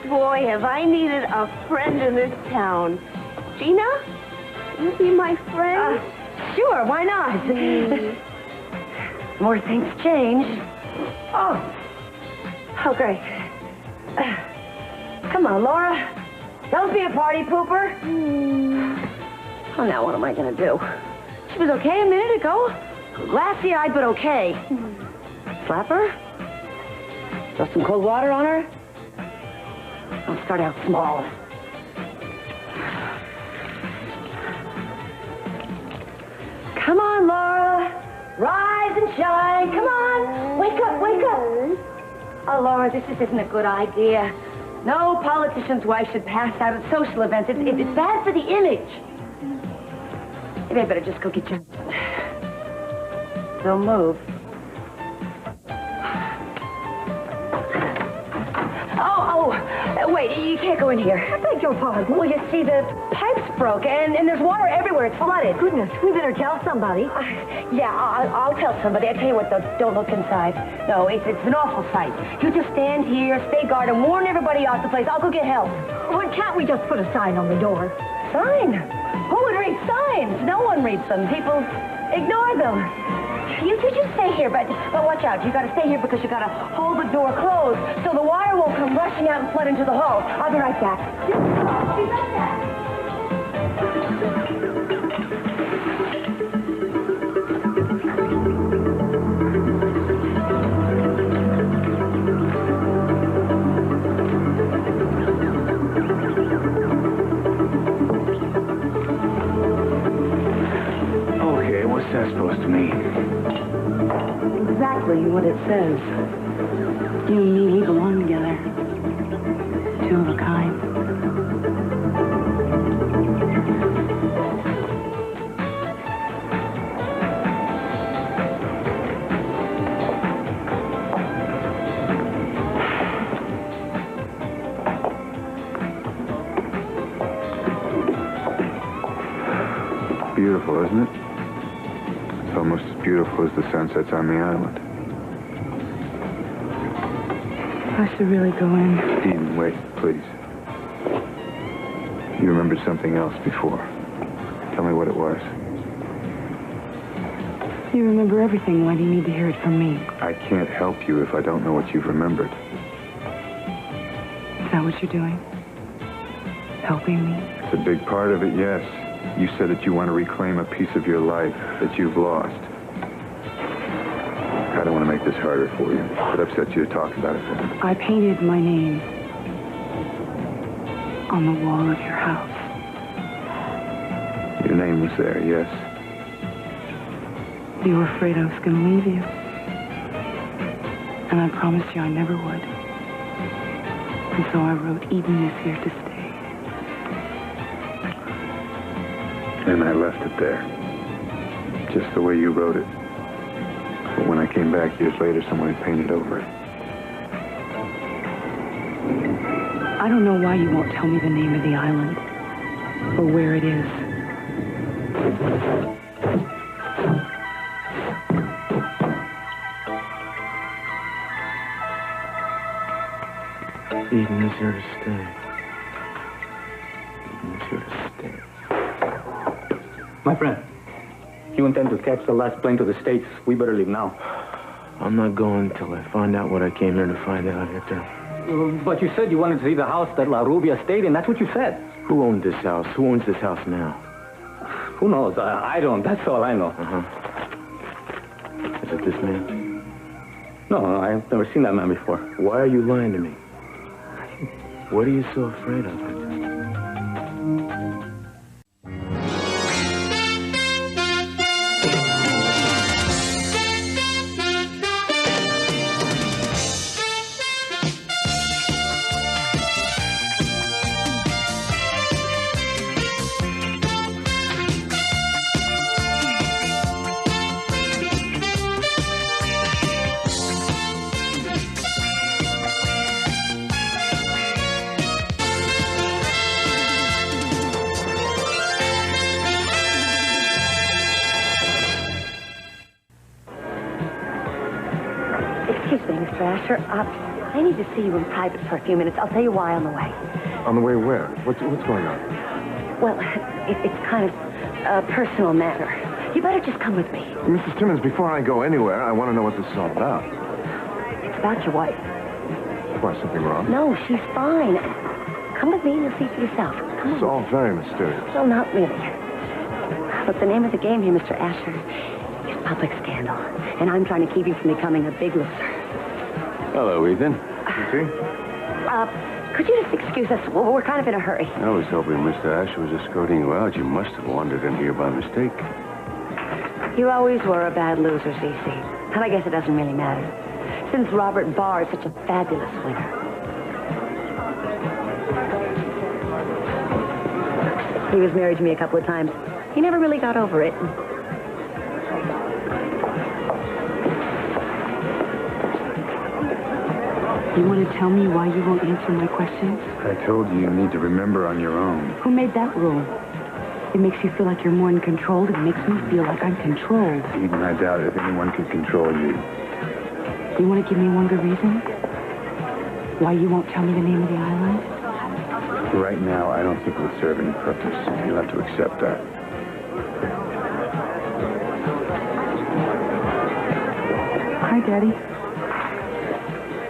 boy, have I needed a friend in this town. Gina, will you be my friend? Sure, why not? More things change. Oh, great. Come on, Laura. Don't be a party pooper. Oh, now what am I going to do? She was okay a minute ago. Glassy-eyed, but okay. Slap her? Throw some cold water on her? I'll start out small. Come on, Laura. Rise and shine. Come on. Wake up, wake up. Oh, Laura, this isn't a good idea. No politician's wife should pass out at social events. It's bad for the image. Maybe I better just go get your... Don't move. Wait, you can't go in here. I beg your pardon. Well, you see, the pipes broke, and there's water everywhere. It's flooded. Goodness, we better tell somebody. Yeah, I'll tell somebody. I tell you what, though, don't look inside. No, it's an awful sight. You just stand here, stay guard, and warn everybody off the place. I'll go get help. Why can't we just put a sign on the door? Sign? Who would read signs? No one reads them. People ignore them. You stay here, but watch out. You got to stay here because you got to hold the door closed so the water won't come rushing out and flood into the hall. I'll be right back. Be right back. Okay, what's that supposed to mean? Exactly what it says. You and me, we belong together. Two of a kind. Beautiful, isn't it? It's almost as beautiful as the sunsets on the island. I should really go in. Eden, wait, please. You remembered something else before. Tell me what it was. You remember everything. Why do you need to hear it from me? I can't help you if I don't know what you've remembered. Is that what you're doing? Helping me? It's a big part of it, yes. You said that you want to reclaim a piece of your life that you've lost. I don't want to make this harder for you. It upsets you to talk about it. I painted my name on the wall of your house. Your name was there, yes. You were afraid I was going to leave you. And I promised you I never would. And so I wrote, Eden is here to stay. And I left it there. Just the way you wrote it. But when I came back years later, someone had painted over it. I don't know why you won't tell me the name of the island. Or where it is. Eden is here to stay. Eden is here to stay. My friend, you intend to catch the last plane to the States. We better leave now. I'm not going till I find out what I came here to find out, Hector. But you said you wanted to see the house that La Rubia stayed in. That's what you said. Who owned this house? Who owns this house now? Who knows? I don't. That's all I know. Uh-huh. Is it this man? No, I've never seen that man before. Why are you lying to me? What are you so afraid of, Hector? Excuse me, Mr. Asher. I need to see you in private for a few minutes. I'll tell you why on the way. On the way where? What's going on? Well, it's kind of a personal matter. You better just come with me. Mrs. Timmons, before I go anywhere, I want to know what this is all about. It's about your wife. Why, something wrong? No, she's fine. Come with me and you'll see for yourself. Come It's on. all very mysterious. Well, not really. Look, the name of the game here, Mr. Asher, is public scandal. And I'm trying to keep you from becoming a big loser. Hello, Ethan. Could you just excuse us? We're kind of in a hurry. I was hoping Mr. Asher was escorting you out. You must have wandered in here by mistake. You always were a bad loser, C.C. And I guess it doesn't really matter. Since Robert Barr is such a fabulous winner. He was married to me a couple of times. He never really got over it. You want to tell me why you won't answer my questions? I told you need to remember on your own. Who made that rule? It makes you feel like you're more in control. It makes me feel like I'm controlled. Eden, I doubt if anyone could control you. You want to give me one good reason? Why you won't tell me the name of the island? Right now, I don't think it would serve any purpose. You'll have to accept that. Hi, Daddy.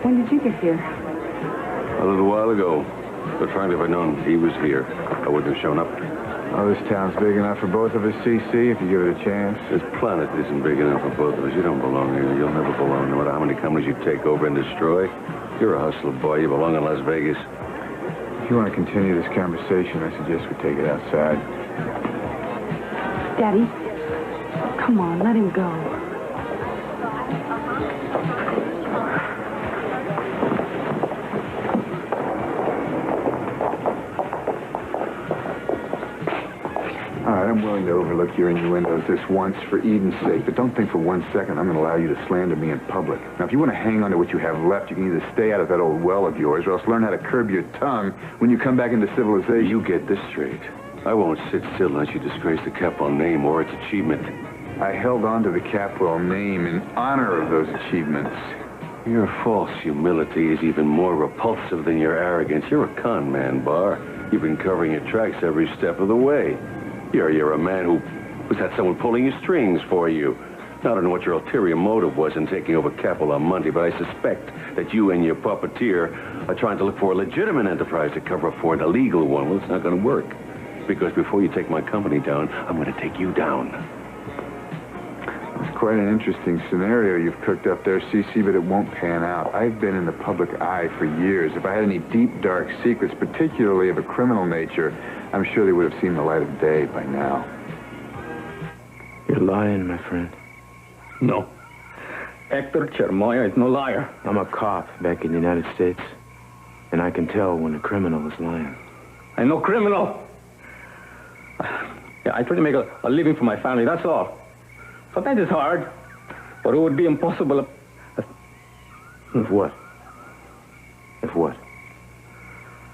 When did you get here? A little while ago. But frankly, if I'd known he was here, I wouldn't have shown up. Oh, this town's big enough for both of us, C.C., if you give it a chance. This planet isn't big enough for both of us. You don't belong here. You'll never belong, no matter how many companies you take over and destroy. You're a hustler, boy. You belong in Las Vegas. If you want to continue this conversation, I suggest we take it outside. Daddy, come on, let him go. I'm willing to overlook your innuendos this once for Eden's sake, but don't think for 1 second I'm going to allow you to slander me in public. Now, if you want to hang on to what you have left, you can either stay out of that old well of yours or else learn how to curb your tongue when you come back into civilization. You get this straight. I won't sit still unless you disgrace the Capwell name or its achievement. I held on to the Capwell name in honor of those achievements. Your false humility is even more repulsive than your arrogance. You're a con man, Barr. You've been covering your tracks every step of the way. You're a man who's had someone pulling your strings for you. I don't know what your ulterior motive was in taking over Capwell on Monday, but I suspect that you and your puppeteer are trying to look for a legitimate enterprise to cover up for an illegal one. Well, it's not going to work. Because before you take my company down, I'm going to take you down. It's quite an interesting scenario you've cooked up there, CC, but it won't pan out. I've been in the public eye for years. If I had any deep, dark secrets, particularly of a criminal nature, I'm sure they would have seen the light of day by now. You're lying, my friend. No. Hector Chermoya is no liar. I'm a cop back in the United States, and I can tell when a criminal is lying. I'm no criminal. Yeah, I try to make a living for my family, that's all. Sometimes it's hard, but it would be impossible. If what? If what?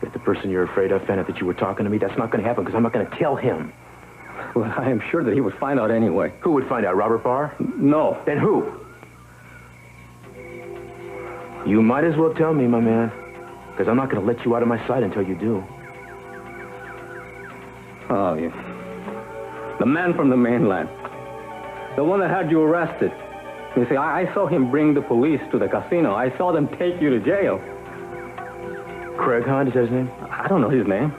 If the person you're afraid of found out that you were talking to me, that's not going to happen because I'm not going to tell him. Well, I am sure that he would find out anyway. Who would find out, Robert Barr? No. Then who? You might as well tell me, my man, because I'm not going to let you out of my sight until you do. Oh, yeah. The man from the mainland. The one that had you arrested. You see, I saw him bring the police to the casino. I saw them take you to jail. Craig Hunt, is that his name? I don't know his name.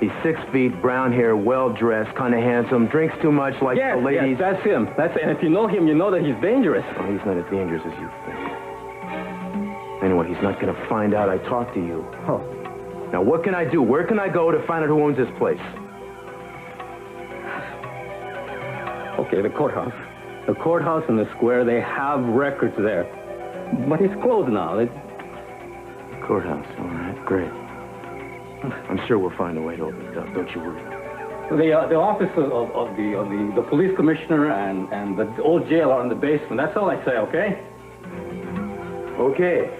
He's 6 feet, brown hair, well-dressed, kind of handsome, drinks too much like the ladies. Yes, that's him. And if you know him, you know that he's dangerous. Oh, he's not as dangerous as you think. Anyway, he's not going to find out I talked to you. Oh. Now, what can I do? Where can I go to find out who owns this place? Okay, the courthouse. The courthouse and the square, they have records there. But it's closed now. Courthouse, all right, great. I'm sure we'll find a way to open it up, don't you worry. The office of the police commissioner and the old jail are in the basement. That's all I say, okay? Okay.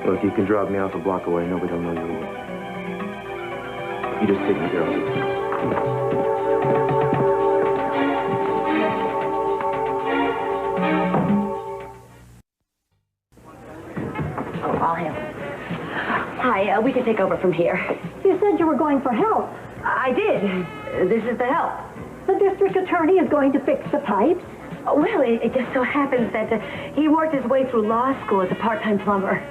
Look, you can drop me off a block away. Nobody will know you're away. You just take me there. Daniel. Hi, we can take over from here. You said you were going for help. I did. This is the help. The district attorney is going to fix the pipes. Well, it just so happens that he worked his way through law school as a part-time plumber.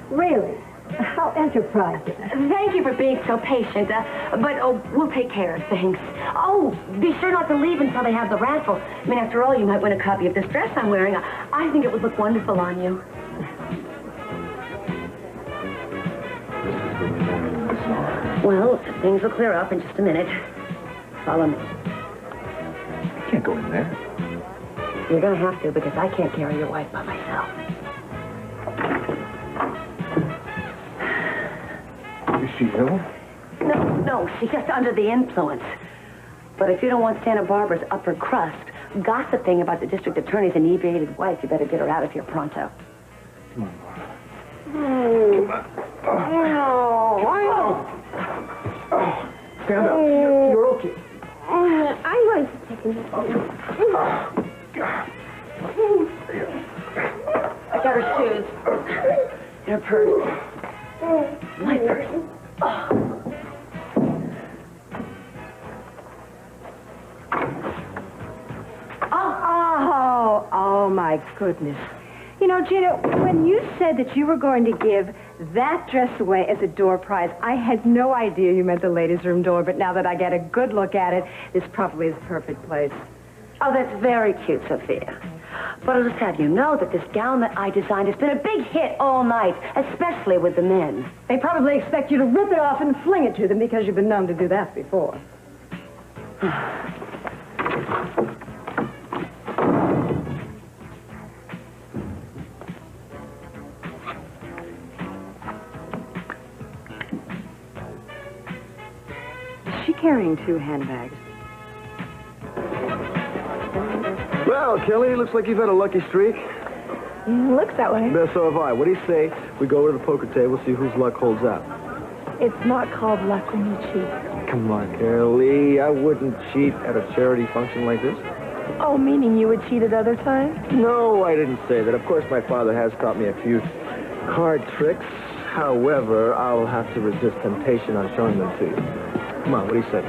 Really? How enterprising. Thank you for being so patient, but we'll take care of things. Oh, be sure not to leave until they have the raffle. I mean, after all, you might win a copy of this dress I'm wearing. I think it would look wonderful on you. Well, things will clear up in just a minute. Follow me. I can't go in there. You're going to have to, because I can't carry your wife by myself. Is she ill? No, she's just under the influence. But if you don't want Santa Barbara's upper crust gossiping about the district attorney's inebriated wife, you better get her out of here pronto. Come on, Barbara. Stand up. You're okay. I'm going to take a I got her shoes. And her purse. My purse. Oh, my goodness. You know, Gina, when you said that you were going to give that dress away as a door prize, I had no idea you meant the ladies' room door, but now that I get a good look at it, this probably is the perfect place. Oh, that's very cute, Sophia. But I'll just have you know that this gown that I designed has been a big hit all night, especially with the men. They probably expect you to rip it off and fling it to them because you've been known to do that before. Is she carrying 2 handbags? Well, Kelly, looks like you've had a lucky streak. Looks that way. So have I. What do you say we go over to the poker table, see whose luck holds out? It's not called luck when you cheat. Come on, Kelly. I wouldn't cheat at a charity function like this. Oh, meaning you would cheat at other times? No, I didn't say that. Of course, my father has taught me a few card tricks. However, I'll have to resist temptation on showing them to you. Come on, what do you say?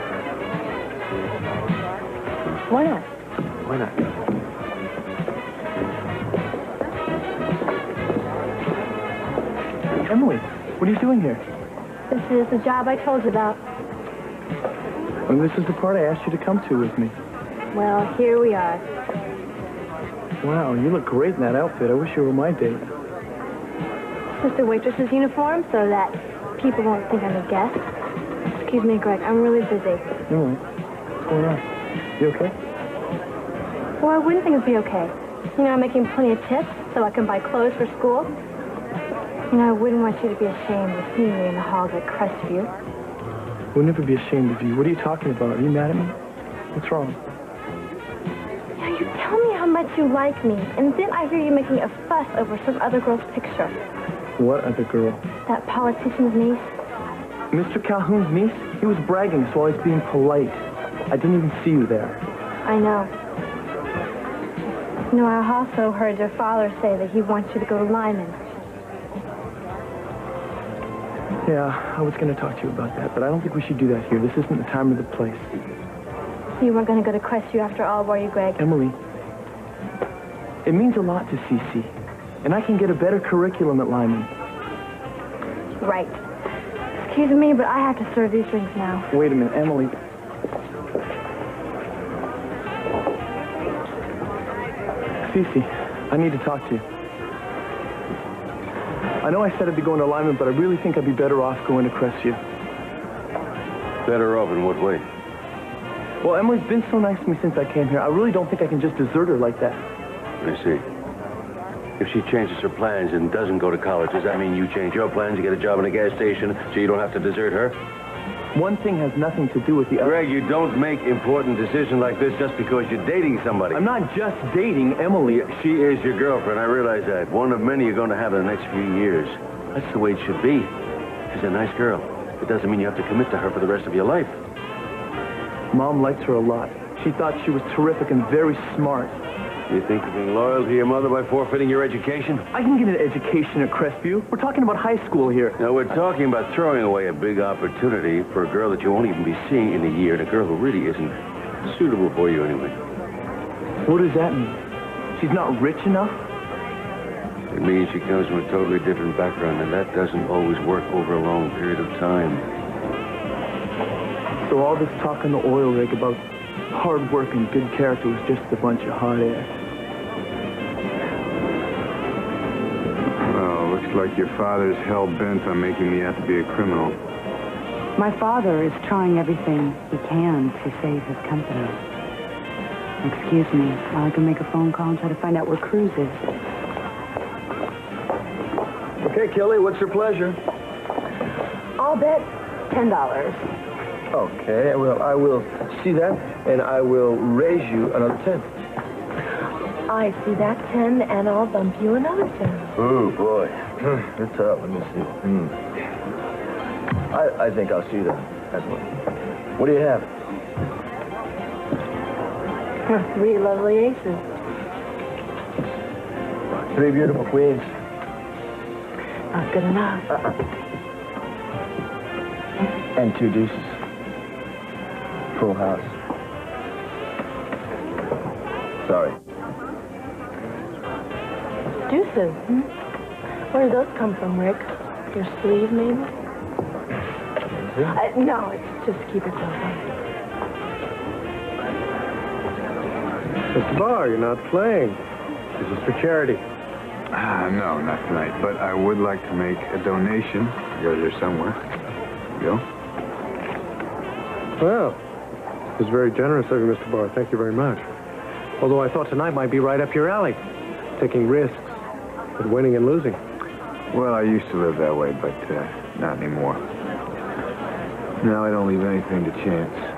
Why not? Why not? Emily, what are you doing here? This is the job I told you about. And this is the part I asked you to come to with me. Well, here we are. Wow, you look great in that outfit. I wish you were my date. Just a waitress's uniform so that people won't think I'm a guest. Excuse me, Greg, I'm really busy. Emily, what's going on? You okay? Well, I wouldn't think it'd be okay. You know, I'm making plenty of tips so I can buy clothes for school. You know, I wouldn't want you to be ashamed to see me in the halls at Crestview. We'll never be ashamed of you. What are you talking about? Are you mad at me? What's wrong? You know, you tell me how much you like me, and then I hear you making a fuss over some other girl's picture. What other girl? That politician's niece. Mr. Calhoun's niece? He was bragging, so I was being polite. I didn't even see you there. I know. You know, I also heard your father say that he wants you to go to Lyman. Yeah, I was going to talk to you about that, but I don't think we should do that here. This isn't the time or the place. You weren't going to go to Crestview after all, were you, Greg? Emily, it means a lot to CC, and I can get a better curriculum at Lyman. Right. Excuse me, but I have to serve these drinks now. Wait a minute, Emily. Cece, I need to talk to you. I know I said I'd be going to Lyman, but I really think I'd be better off going to Crestview. Better off in what way? Well, Emily's been so nice to me since I came here. I really don't think I can just desert her like that. I see. If she changes her plans and doesn't go to college, does that mean you change your plans, you get a job in a gas station, so you don't have to desert her? One thing has nothing to do with the other. Greg, you don't make important decisions like this just because you're dating somebody. I'm not just dating Emily. She is your girlfriend, I realize that. One of many you're going to have in the next few years. That's the way it should be. She's a nice girl. It doesn't mean you have to commit to her for the rest of your life. Mom liked her a lot. She thought she was terrific and very smart. You think you're being loyal to your mother by forfeiting your education? I can get an education at Crestview. We're talking about high school here. No, we're talking about throwing away a big opportunity for a girl that you won't even be seeing in a year, and a girl who really isn't suitable for you anyway. What does that mean? She's not rich enough? It means she comes from a totally different background, and that doesn't always work over a long period of time. So all this talk on the oil rig about hard work and good character was just a bunch of hot air. Well, looks like your father's hell-bent on making me out to be a criminal. My father is trying everything he can to save his company. Excuse me, I can make a phone call and try to find out where Cruz is. Okay, Kelly, what's your pleasure? I'll bet $10. Okay, well, I will see that, and I will raise you another 10. I see that 10, and I'll bump you another 10. Oh, boy. You're tough. Let me see. I think I'll see that. That's one. What do you have? 3 lovely aces. 3 beautiful queens. Not good enough. And 2 deuces. Full house. Sorry. Deuces, Where do those come from, Rick? Your sleeve, maybe? No, it's just keep it close on. Mr. Barr, you're not playing. This is for charity. No, not tonight. But I would like to make a donation. It goes there somewhere. There you go. Well, it was very generous of you, Mr. Barr. Thank you very much. Although I thought tonight might be right up your alley. Taking risks, but winning and losing. Well, I used to live that way, but not anymore. Now I don't leave anything to chance.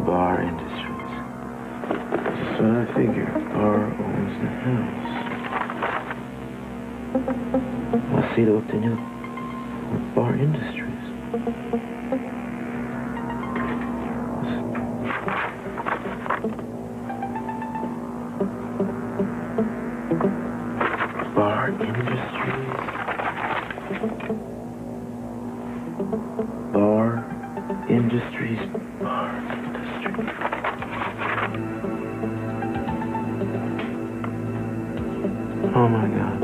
Bar Industries. Just what I figured. Bar owns the house. Así lo obtenido. Bar Industries. Bar Industries. Bar Industries. Bar Industries. Oh, my God.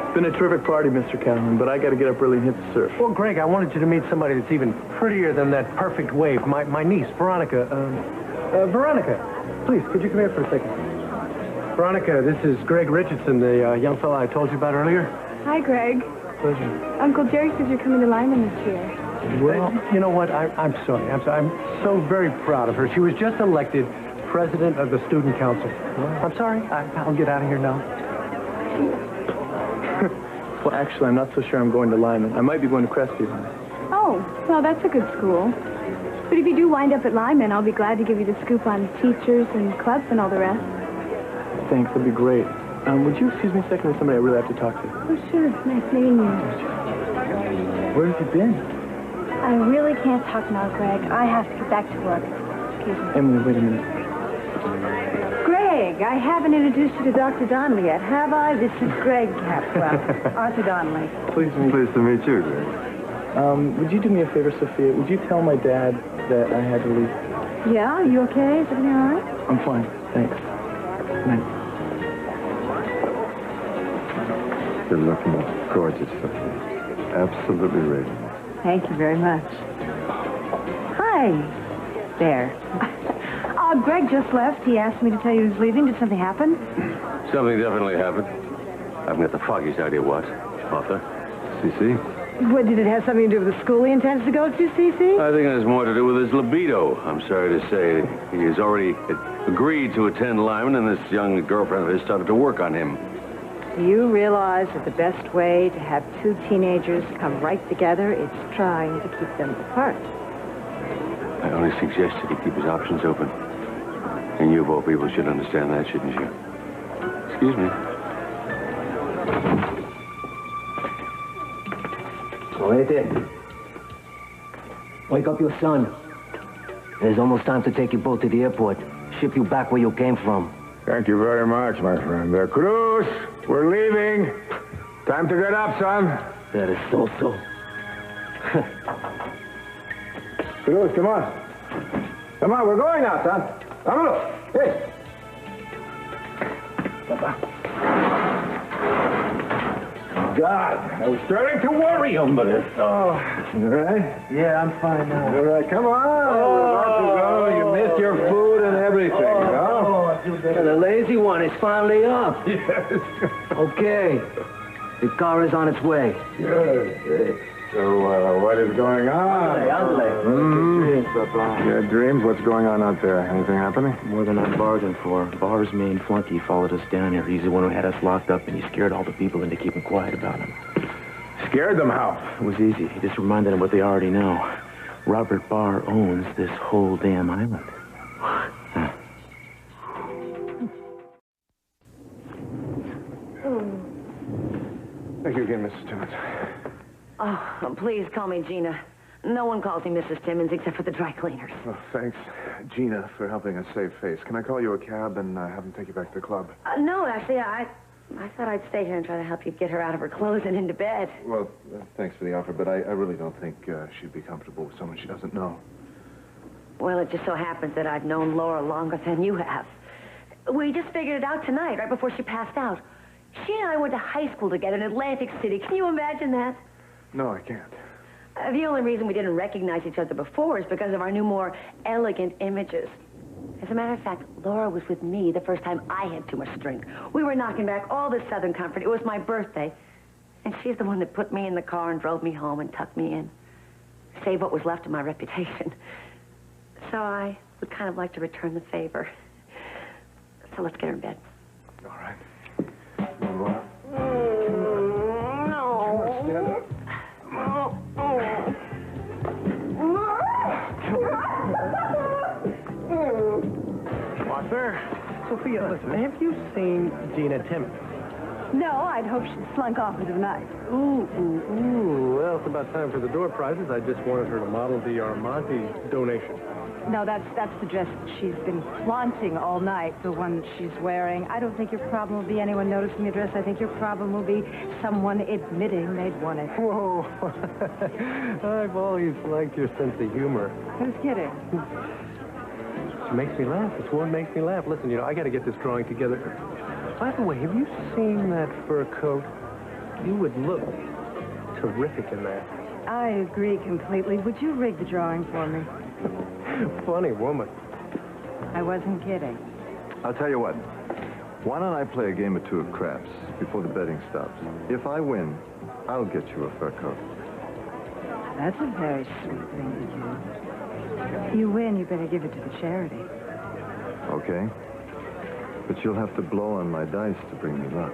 It's been a terrific party, Mr. Callahan, but I got to get up early and hit the surf. Well, Greg, I wanted you to meet somebody that's even prettier than that perfect wave. My niece, Veronica. Veronica, please, could you come here for a second? Veronica, this is Greg Richardson, the young fellow I told you about earlier. Hi, Greg. Pleasure. Uncle Jerry says you're coming to Lyman this year. Well, you know what? I'm sorry. I'm so very proud of her. She was just elected president of the student council. I'm sorry. I'll get out of here now. Well, actually, I'm not so sure I'm going to Lyman. I might be going to Crestview. Oh, well, that's a good school. But if you do wind up at Lyman, I'll be glad to give you the scoop on teachers and clubs and all the rest. Thanks, that'd be great. Would you excuse me a second? There's somebody I really have to talk to. Oh, sure. Nice meeting you. Where have you been? I really can't talk now, Greg. I have to get back to work. Excuse me. Emily, wait a minute. Greg, I haven't introduced you to Dr. Donnelly yet, have I? This is Greg Capwell, Arthur Donnelly. Pleased to meet you. Pleased to meet you, Greg. Would you do me a favor, Sophia? Would you tell my dad that I had to leave? Yeah, you okay? Is everything all right? I'm fine, thanks. Good night. You're looking gorgeous, Sophia. Absolutely radiant. Thank you very much. Hi. There. Greg just left. He asked me to tell you he was leaving. Did something happen? Something definitely happened. I haven't got the foggiest idea what. Arthur? CC? What, did it have something to do with the school he intends to go to, Cece? I think it has more to do with his libido. I'm sorry to say. He has already agreed to attend Lyman, and this young girlfriend of his started to work on him. Do you realize that the best way to have two teenagers come right together is trying to keep them apart? I only suggested he keep his options open. And you, of all people, should understand that, shouldn't you? Excuse me. Oete, wake up your son. It's almost time to take you both to the airport. Ship you back where you came from. Thank you very much, my friend. Cruz, we're leaving. Time to get up, son. That is so. Cruz, come on. Come on, we're going now, son. Vámonos. Hey. God, I was starting to worry him, but it's... Oh, you all right? Yeah, I'm fine now. All right, come on. You missed your food and everything, you know? The lazy one is finally up. Yes. Okay. The car is on its way. Good. So, what is going on? Dreams, Papa. Yeah, dreams? What's going on out there? Anything happening? More than I bargained for. Bar's main flunky followed us down here. He's the one who had us locked up, and he scared all the people into keeping quiet about him. Scared them how? It was easy. He just reminded them what they already know. Robert Barr owns this whole damn island. Thank you again, Mrs. Timmons. Oh, please call me Gina. No one calls me Mrs. Timmons except for the dry cleaners. Well, thanks, Gina, for helping us save face. Can I call you a cab and have them take you back to the club? No, actually, I thought I'd stay here and try to help you get her out of her clothes and into bed. Well, thanks for the offer, but I really don't think she'd be comfortable with someone she doesn't know. Well, it just so happens that I've known Laura longer than you have. We just figured it out tonight, right before she passed out. She and I went to high school together in Atlantic City. Can you imagine that? No, I can't. The only reason we didn't recognize each other before is because of our new, more elegant images. As a matter of fact, Laura was with me the first time I had too much to drink. We were knocking back all the Southern comfort. It was my birthday. And she's the one that put me in the car and drove me home and tucked me in. Saved what was left of my reputation. So I would kind of like to return the favor. So let's get her in bed. All right. Arthur, Sophia, listen, have you seen Gina Timmons? No, I'd hoped she'd slunk off into the night. Ooh. Well, it's about time for the door prizes. I just wanted her to model the Armante donation. No, that's the dress that she's been flaunting all night, the one that she's wearing. I don't think your problem will be anyone noticing the dress. I think your problem will be someone admitting they'd won it. Whoa. I've always liked your sense of humor. Who's kidding? She makes me laugh. This one makes me laugh. Listen, I got to get this drawing together. By the way, have you seen that fur coat? You would look terrific in that. I agree completely. Would you rig the drawing for me? Funny woman. I wasn't kidding. I'll tell you what. Why don't I play a game or two of craps before the betting stops? If I win, I'll get you a fur coat. That's a very sweet thing to do. If you win, you better give it to the charity. Okay. But you'll have to blow on my dice to bring me luck.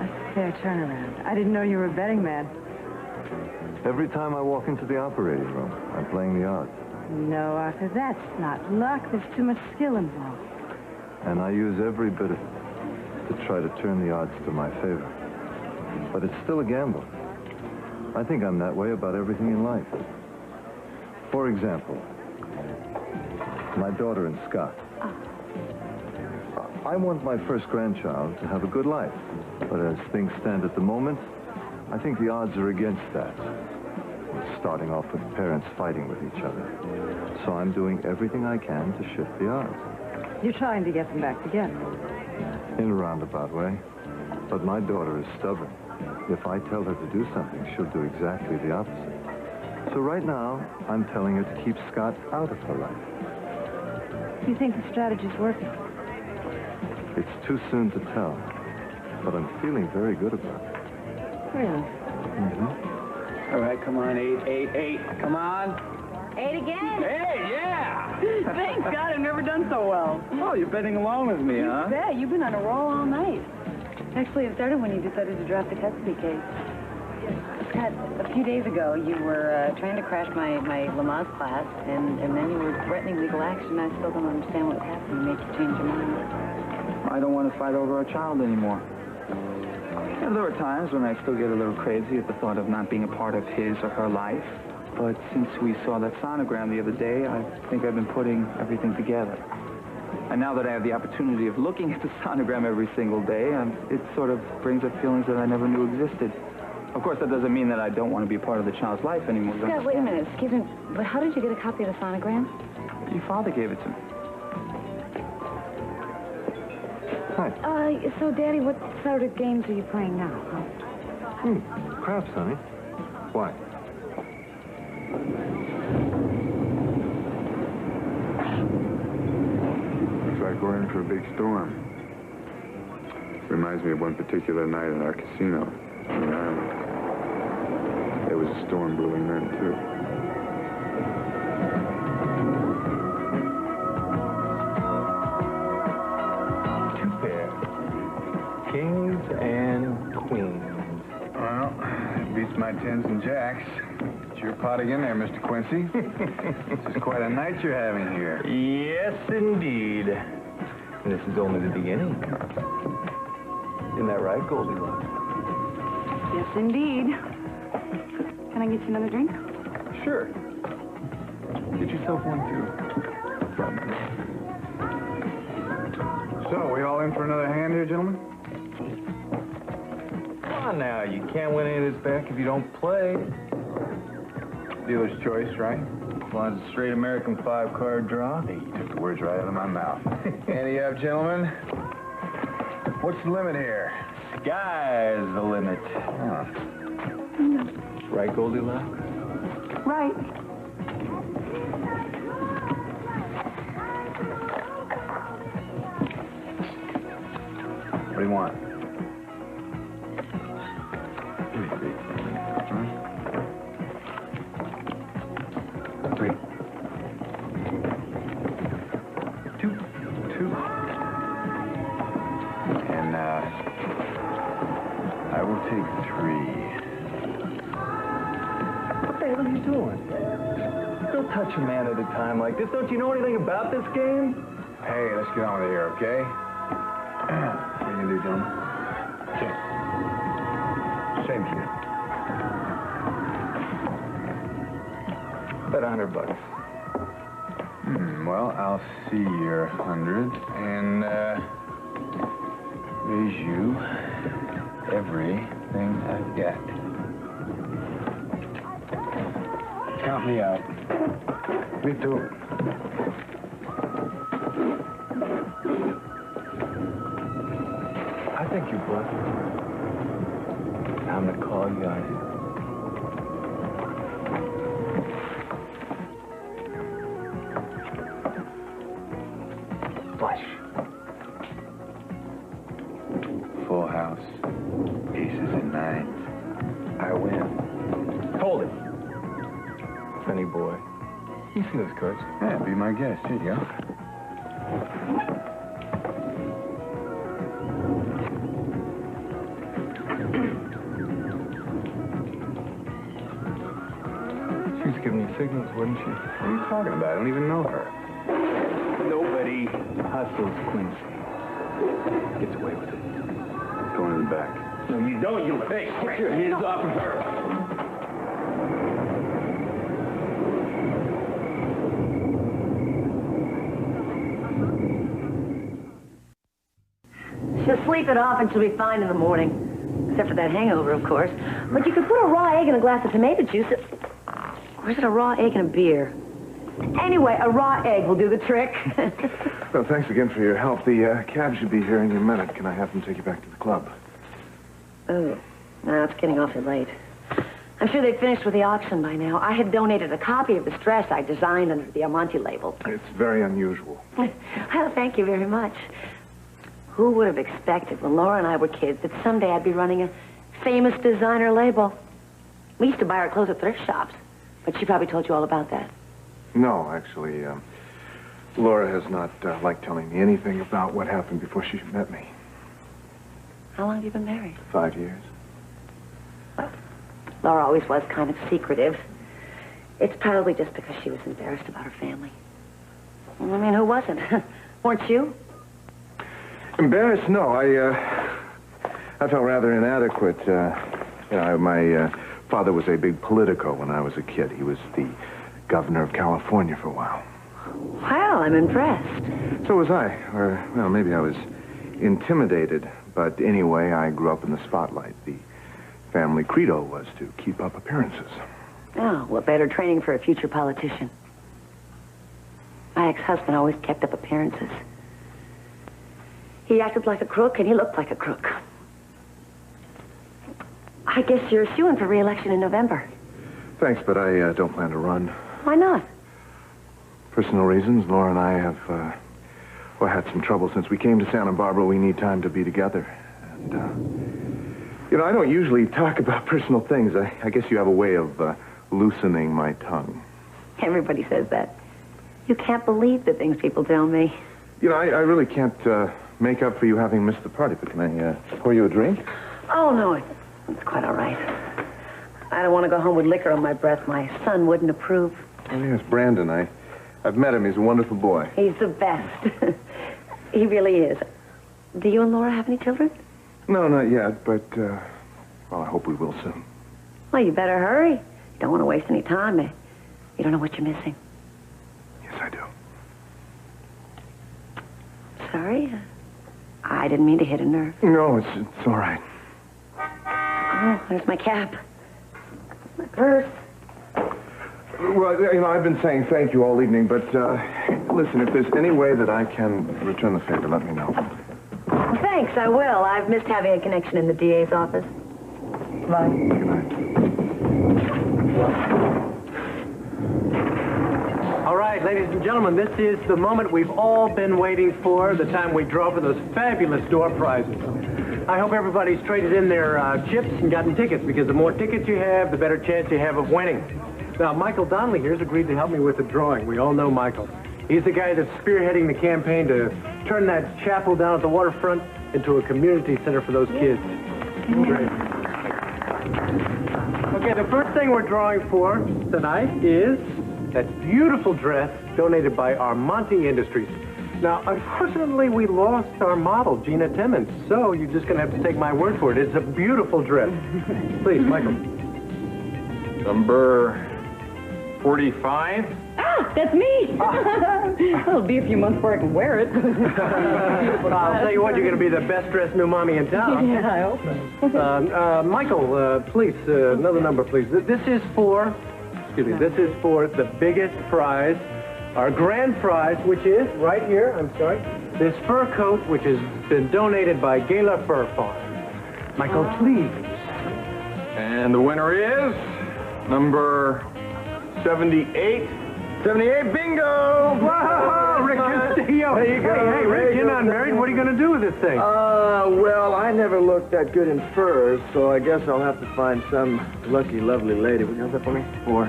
That's a fair turnaround. I didn't know you were a betting man. Every time I walk into the operating room, I'm playing the odds. No, Arthur, that's not luck. There's too much skill involved. And I use every bit of it to try to turn the odds to my favor. But it's still a gamble. I think I'm that way about everything in life. For example, my daughter and Scott. I want my first grandchild to have a good life. But as things stand at the moment, I think the odds are against that. Starting off with parents fighting with each other. So I'm doing everything I can to shift the odds. You're trying to get them back together. In a roundabout way. But my daughter is stubborn. If I tell her to do something, she'll do exactly the opposite. So right now, I'm telling her to keep Scott out of her life. Do you think the strategy's working? It's too soon to tell, but I'm feeling very good about it. Really? All right, come on, 8. Come on. 8 again? Hey, yeah! Thank God I've never done so well. Oh, you're betting along with me, huh? Yeah, you've been on a roll all night. Actually, it started when you decided to drop the custody case. Scott, a few days ago, you were trying to crash my Lamaze class, and then you were threatening legal action. I still don't understand what was happening to make you change your mind. I don't want to fight over our child anymore. Yeah, there are times when I still get a little crazy at the thought of not being a part of his or her life. But since we saw that sonogram the other day, I think I've been putting everything together. And now that I have the opportunity of looking at the sonogram every single day, it sort of brings up feelings that I never knew existed. Of course, that doesn't mean that I don't want to be a part of the child's life anymore. Scott, wait a minute. Excuse me, but how did you get a copy of the sonogram? Your father gave it to me. Hi. So, Daddy, what sort of games are you playing now? Craps, honey. Why? Looks like we're in for a big storm. Reminds me of one particular night at our casino on the island. There was a storm brewing then, too. Kings and queens. Well, beats my 10s and jacks. It's your pot again there, Mr. Quincy. This is quite a night you're having here. Yes, indeed. And this is only the beginning. Isn't that right, Goldilocks? Yes, indeed. Can I get you another drink? Sure. Get yourself one, too. So, we all in for another hand here, gentlemen? Come on now, you can't win any of this back if you don't play. Dealer's choice, right? As long as it's a straight American 5-card draw. Hey, you took the words right out of my mouth. Ante up, gentlemen. What's the limit here? Sky's the limit. Huh. Right, Goldilocks? Right. What do you want? Three. Two. And, I will take 3. What the hell are you doing? Don't touch a man at a time like this. Don't you know anything about this game? Hey, let's get on with it here, okay? What are you gonna do, gentlemen? Same to you. Bet $100. Well, I'll see your 100 and, raise you everything I've got. Count me out. Me too. I think you bluffed. Time to call you guys. Flush. Full house. Aces and 9s. I win. Hold it. Funny boy. You see those cards? Yeah, be my guest. Here you go. She was giving you signals, wasn't she? What are you talking about? I don't even know her. Nobody hustles Quincy. Gets away with it. Go in the back. No, you don't, you fake. Get your hands off of her. She'll sleep it off and she'll be fine in the morning. Except for that hangover, of course. But you could put a raw egg in a glass of tomato juice. Or is it a raw egg in a beer? Anyway, a raw egg will do the trick. Well, thanks again for your help. The cab should be here any minute. Can I have them take you back to the club? Oh, no, it's getting awfully late. I I'm sure they've finished with the auction by now. I had donated a copy of this dress I designed under the Almonte label. It's very unusual. Well, thank you very much. Who would have expected when Laura and I were kids that someday I'd be running a famous designer label? We used to buy our clothes at thrift shops, but she probably told you all about that. No, actually, Laura has not liked telling me anything about what happened before she met me. How long have you been married? 5 years. Well, Laura always was kind of secretive. It's probably just because she was embarrassed about her family. I mean, who wasn't? Weren't you? Embarrassed? No, I felt rather inadequate. My father was a big politico when I was a kid. He was the governor of California for a while. Well, I'm impressed. So was I. Or, well, maybe I was intimidated. But anyway, I grew up in the spotlight. The family credo was to keep up appearances. Oh, what better training for a future politician? My ex-husband always kept up appearances. He acted like a crook, and he looked like a crook. I guess you're suing for re-election in November. Thanks, but I don't plan to run. Why not? Personal reasons. Laura and I have, had some trouble since we came to Santa Barbara. We need time to be together. And, I don't usually talk about personal things. I guess you have a way of loosening my tongue. Everybody says that. You can't believe the things people tell me. I really can't make up for you having missed the party, but can I pour you a drink? Oh, no, it's quite all right. I don't want to go home with liquor on my breath. My son wouldn't approve. Oh, yes, Brandon. I've met him. He's a wonderful boy. He's the best. He really is. Do you and Laura have any children? No, not yet, but, I hope we will soon. Well, you better hurry. You don't want to waste any time. You don't know what you're missing. Yes, I do. Sorry. I didn't mean to hit a nerve. No, it's all right. Oh, there's my cap. My purse. Well, I've been saying thank you all evening, but, listen, if there's any way that I can return the favor, let me know. Well, thanks, I will. I've missed having a connection in the DA's office. Bye. Good night. All right, ladies and gentlemen, this is the moment we've all been waiting for, the time we draw for those fabulous door prizes. I hope everybody's traded in their chips and gotten tickets, because the more tickets you have, the better chance you have of winning. Now, Michael Donnelly here's agreed to help me with the drawing. We all know Michael. He's the guy that's spearheading the campaign to turn that chapel down at the waterfront into a community center for those kids. Great. Okay, the first thing we're drawing for tonight is that beautiful dress donated by Almonte Industries. Now, unfortunately, we lost our model, Gina Timmons, so you're just going to have to take my word for it. It's a beautiful dress. Please, Michael. Number 45. Ah, that's me. It'll be a few months before I can wear it. I'll tell you what, you're going to be the best-dressed new mommy in town. Yeah, I hope so. Michael, please, another number, please. This is for the biggest prize, our grand prize, which is right here, this fur coat, which has been donated by Gala Fur Farm. Michael, please. And the winner is number 78. 78, bingo! Wow, Rick, there you go. Hey, Rick, you're not married. What are you going to do with this thing? Well, I never looked that good in furs, so I guess I'll have to find some lucky, lovely lady. Would you have that for me? Or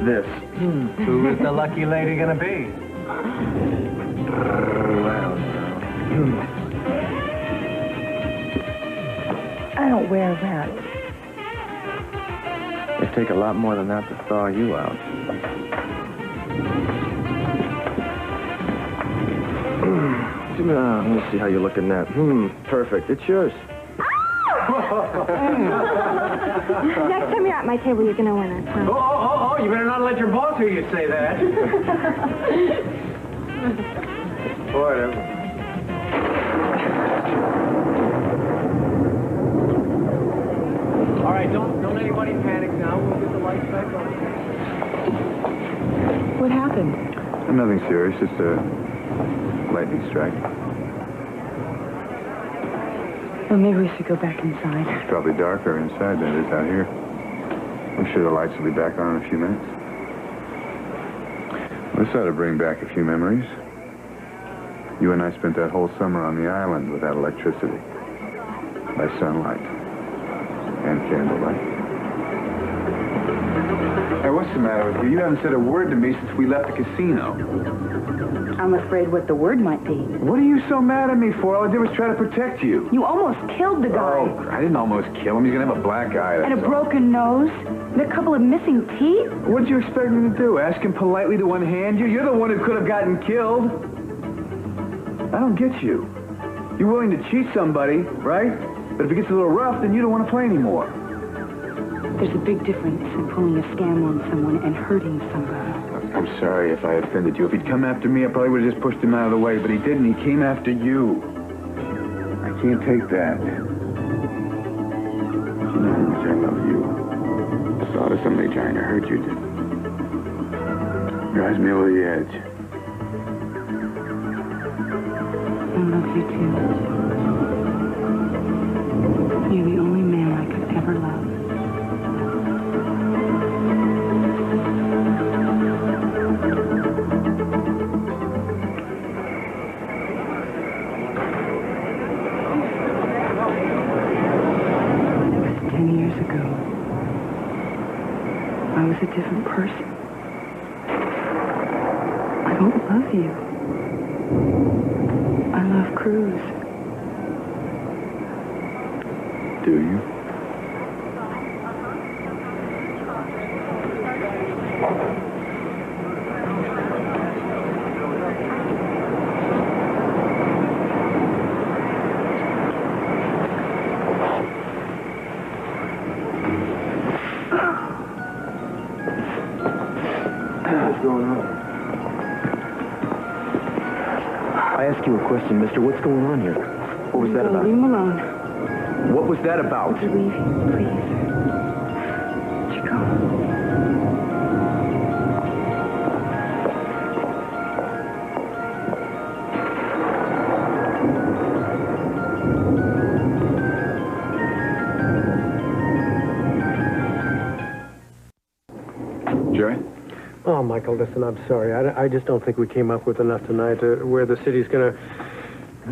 this. Who is the lucky lady going to be? I don't wear that. It'd take a lot more than that to thaw you out. Let me see how you look in that. Perfect. It's yours. Next time you're at my table, you're going to win it. Huh? Oh, you better not let your boss hear you say that. Whatever. All right, don't anybody panic now. We'll get the lights back on. What happened? Nothing serious, just a lightning strike. Well, maybe we should go back inside. It's probably darker inside than it is out here. I'm sure the lights will be back on in a few minutes. This ought to bring back a few memories. You and I spent that whole summer on the island without electricity. By sunlight. And candlelight. Hey, what's the matter with you? You haven't said a word to me since we left the casino. I'm afraid what the word might be. What are you so mad at me for? All I did was try to protect you. You almost killed the guy. Oh, I didn't almost kill him. He's gonna have a black eye. And a that's all. broken nose. And a couple of missing teeth. What'd you expect me to do? Ask him politely to unhand you? You're the one who could have gotten killed. I don't get you. You're willing to cheat somebody, right? But if it gets a little rough, then you don't want to play anymore. There's a big difference in pulling a scam on someone and hurting somebody. I'm sorry if I offended you. If he'd come after me, I probably would have just pushed him out of the way. But he didn't. He came after you. I can't take that. You know how much I love you. The thought of somebody trying to hurt you drives me over the edge. I love you too. You're the only man I could ever love. I was a different person. I don't love you. I love Cruz. Do you? I ask you a question, mister. What's going on here? What was that about? Leave him alone. What was that about? Would you leave him, please? Chico. Jerry? Oh, Michael, listen, I'm sorry. I just don't think we came up with enough tonight where the city's going to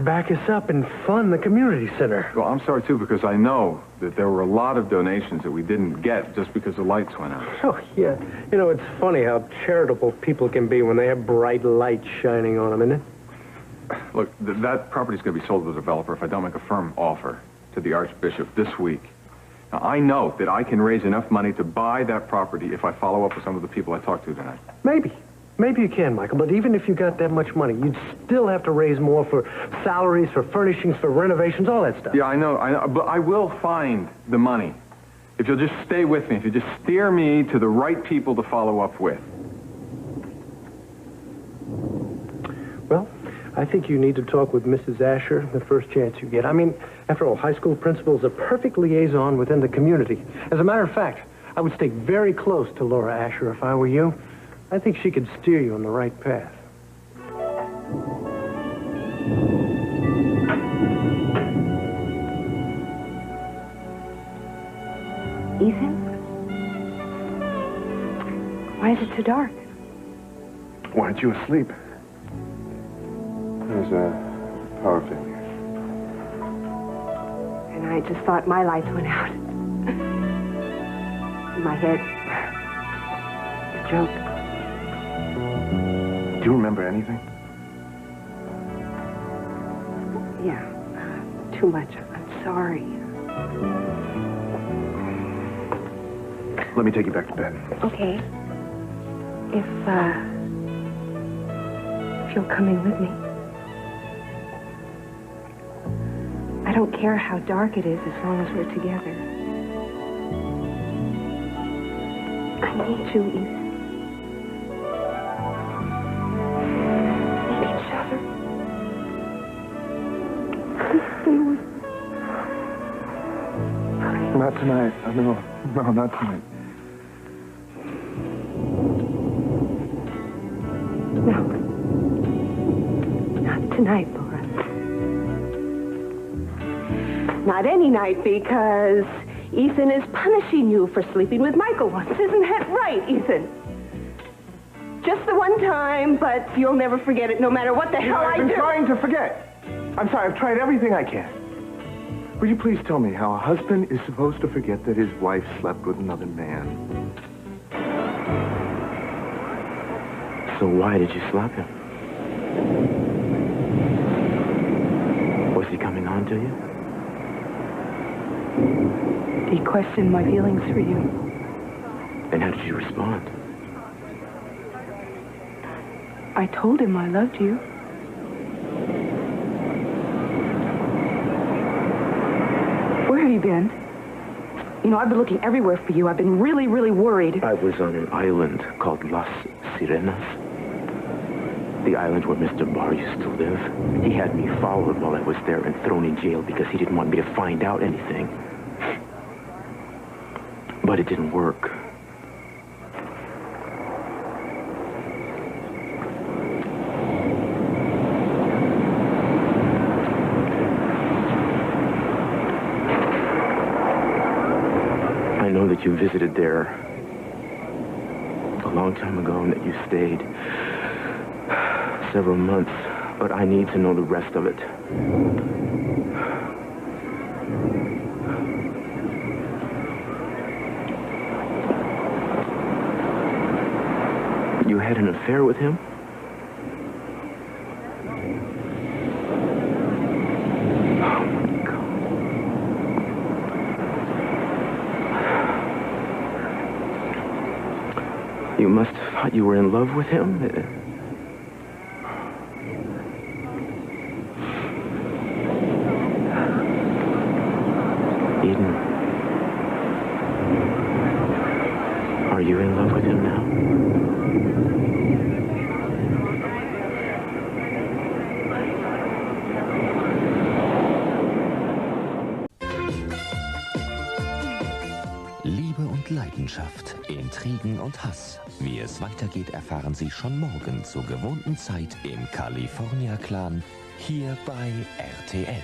back us up and fund the community center. Well, I'm sorry, too, because I know that there were a lot of donations that we didn't get just because the lights went out. Oh, yeah. You know, it's funny how charitable people can be when they have bright lights shining on them, isn't it? Look, that property's going to be sold to the developer if I don't make a firm offer to the Archbishop this week. Now, I know that I can raise enough money to buy that property if I follow up with some of the people I talked to tonight. Maybe. Maybe you can, Michael, but even if you got that much money, you'd still have to raise more for salaries, for furnishings, for renovations, all that stuff. Yeah, I know, but I will find the money. If you'll just stay with me, if you just steer me to the right people to follow up with. Well, I think you need to talk with Mrs. Asher the first chance you get. I mean, after all, high school principal is a perfect liaison within the community. As a matter of fact, I would stay very close to Laura Asher if I were you. I think she could steer you on the right path. Ethan? Why is it so dark? Why aren't you asleep? There's a power failure. And I just thought my lights went out. In my head. A joke. Do you remember anything? Yeah. Too much. I'm sorry. Let me take you back to bed. Okay. If you'll come in with me. I don't care how dark it is as long as we're together. I need you, Ethan. We need each other. Please stay with me. Not tonight. No, not tonight. No. Not tonight, Laura. Not any night, because Ethan is punishing you for sleeping with Michael once. Isn't that right, Ethan? Just the one time, but you'll never forget it no matter what the hell I do. I've been trying to forget. I'm sorry, I've tried everything I can. Would you please tell me how a husband is supposed to forget that his wife slept with another man? So why did you slap him? Was he coming on to you? He questioned my feelings for you. And how did you respond? I told him I loved you. Where have you been? You know, I've been looking everywhere for you. I've been really, really worried. I was on an island called Las Sirenas. The island where Mr. Barr used to live. He had me followed while I was there and thrown in jail because he didn't want me to find out anything. But it didn't work. I know that you visited there a long time ago and that you stayed several months, but I need to know the rest of it. You had an affair with him? Oh, my God. You must have thought you were in love with him. Eden, are you in love with him now? Liebe und Leidenschaft, Intrigen und Hass. Wie es weitergeht, erfahren Sie schon morgen zur gewohnten Zeit im California Clan, hier bei RTL.